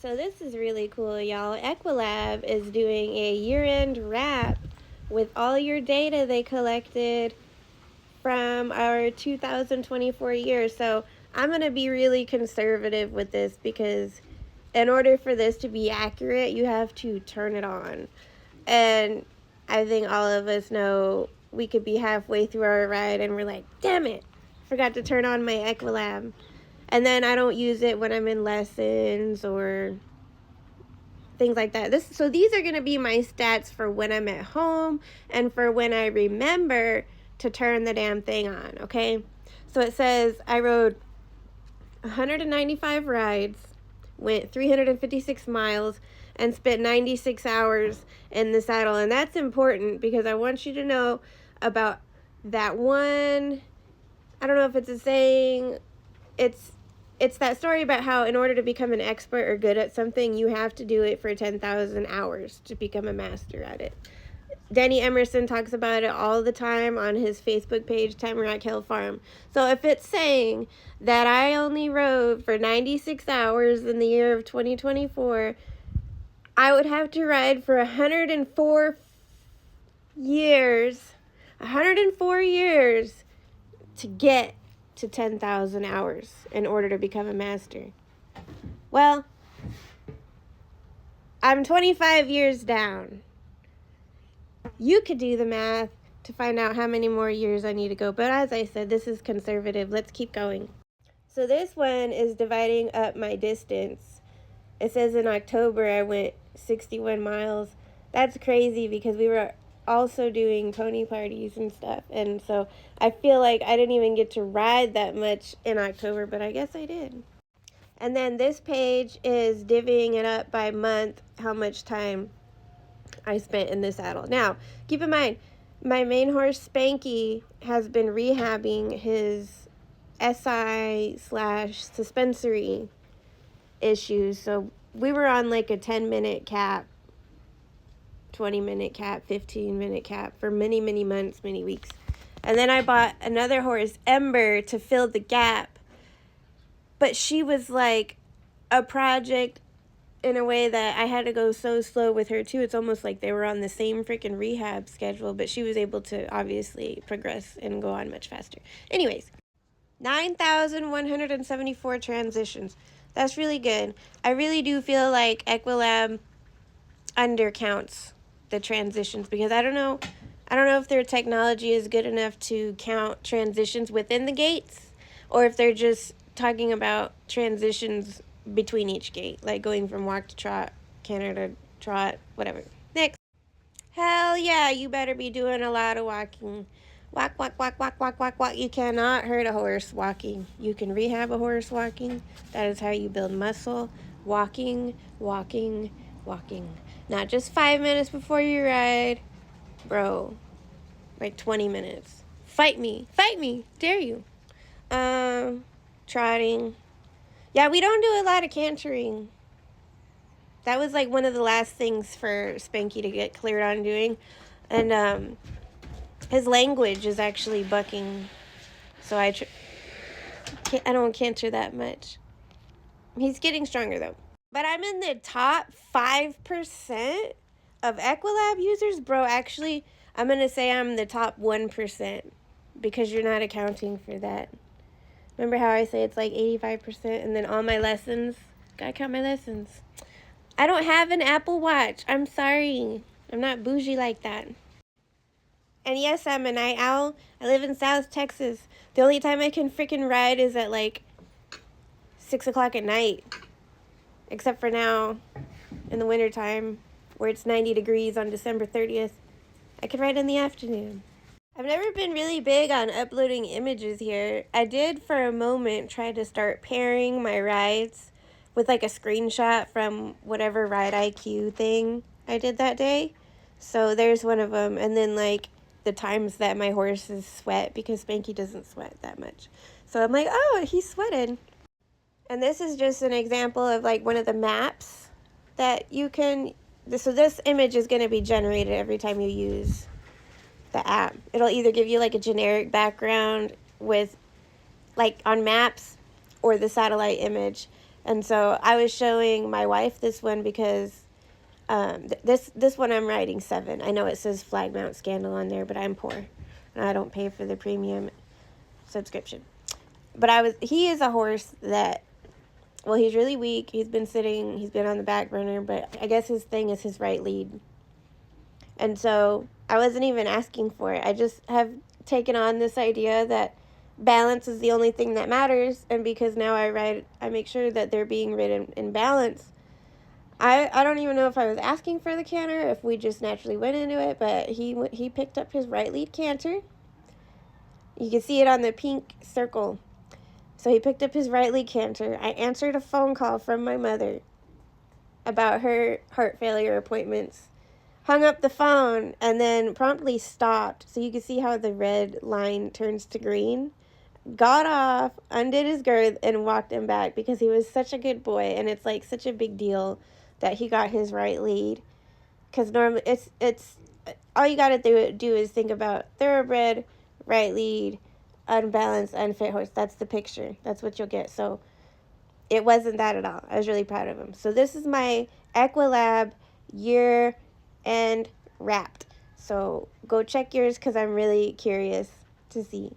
So this is really cool, y'all. Equilab is doing a year-end wrap with all your data they collected from our 2024 year. So I'm going to be really conservative with this because in order for this to be accurate, you have to turn it on. And I think all of us know we could be halfway through our ride and we're like, damn it, forgot to turn on my Equilab. And then I don't use it when I'm in lessons or things like that. So these are going to be my stats for when I'm at home and for when I remember to turn the damn thing on, okay? So it says I rode 195 rides, went 356 miles, and spent 96 hours in the saddle. And that's important because I want you to know about that one. I don't know if it's a saying. It's that story about how in order to become an expert or good at something, you have to do it for 10,000 hours to become a master at it. Danny Emerson talks about it all the time on his Facebook page, Tamarack Hill Farm. So if it's saying that I only rode for 96 hours in the year of 2024, I would have to ride for 104 years. 104 years to get to 10,000 hours in order to become a master. Well, I'm 25 years down. You could do the math to find out how many more years I need to go. But as I said, this is conservative. Let's keep going. So this one is dividing up my distance. It says in October I went 61 miles. That's crazy because we were also doing pony parties and stuff. And so I feel like I didn't even get to ride that much in October, but I guess I did. And then this page is divvying it up by month, how much time I spent in the saddle. Now, keep in mind, my main horse, Spanky, has been rehabbing his SI/suspensory issues. So we were on like a 10-minute cap, 20-minute cap, 15-minute cap for many, many months, many weeks. And then I bought another horse, Ember, to fill the gap. But she was like a project in a way that I had to go so slow with her too. It's almost like they were on the same freaking rehab schedule, but she was able to obviously progress and go on much faster. Anyways, 9,174 transitions. That's really good. I really do feel like Equilab undercounts the transitions because I don't know if their technology is good enough to count transitions within the gates or if they're just talking about transitions between each gate, like going from walk to trot, canter to trot, whatever. Next. Hell yeah, you better be doing a lot of walking. Walk, walk, walk, walk, walk, walk, walk. You cannot hurt a horse walking. You can rehab a horse walking. That is how you build muscle. Walking, walking, walking. Not just 5 minutes before you ride. Bro, like 20 minutes. Fight me, dare you. Trotting. Yeah, we don't do a lot of cantering. That was like one of the last things for Spanky to get cleared on doing. And his language is actually bucking. So I don't canter that much. He's getting stronger though. But I'm in the top 5% of Equilab users. Bro, actually, I'm going to say I'm the top 1% because you're not accounting for that. Remember how I say it's like 85% and then all my lessons? Gotta count my lessons. I don't have an Apple Watch. I'm sorry. I'm not bougie like that. And yes, I'm a night owl. I live in South Texas. The only time I can freaking ride is at like 6 o'clock at night. Except for now, in the wintertime, where it's 90 degrees on December 30th. I can ride in the afternoon. I've never been really big on uploading images here. I did for a moment try to start pairing my rides with like a screenshot from whatever Ride IQ thing I did that day. So there's one of them. And then like the times that my horses sweat because Spanky doesn't sweat that much. So I'm like, oh, he sweated. And this is just an example of like one of the maps that you can... So this image is going to be generated every time you use the app. It'll either give you like a generic background with like on maps or the satellite image. And so I was showing my wife this one because this one I'm riding 7. I know it says flag mount scandal on there, but I'm poor and I don't pay for the premium subscription. But he is a horse that, well, he's really weak. He's been on the back burner, but I guess his thing is his right lead. And so I wasn't even asking for it. I just have taken on this idea that balance is the only thing that matters. And because now I make sure that they're being ridden in balance. I don't even know if I was asking for the canter, if we just naturally went into it, but he picked up his right lead canter. You can see it on the pink circle. So he picked up his right lead canter. I answered a phone call from my mother about her heart failure appointments. Hung up the phone and then promptly stopped. So you can see how the red line turns to green. Got off, undid his girth, and walked him back because he was such a good boy. And it's like such a big deal that he got his right lead. Because normally it's all you got to do is think about thoroughbred, right lead, unbalanced, unfit horse. That's the picture. That's what you'll get. So it wasn't that at all. I was really proud of him. So this is my Equilab year and Wrapped. So go check yours because I'm really curious to see.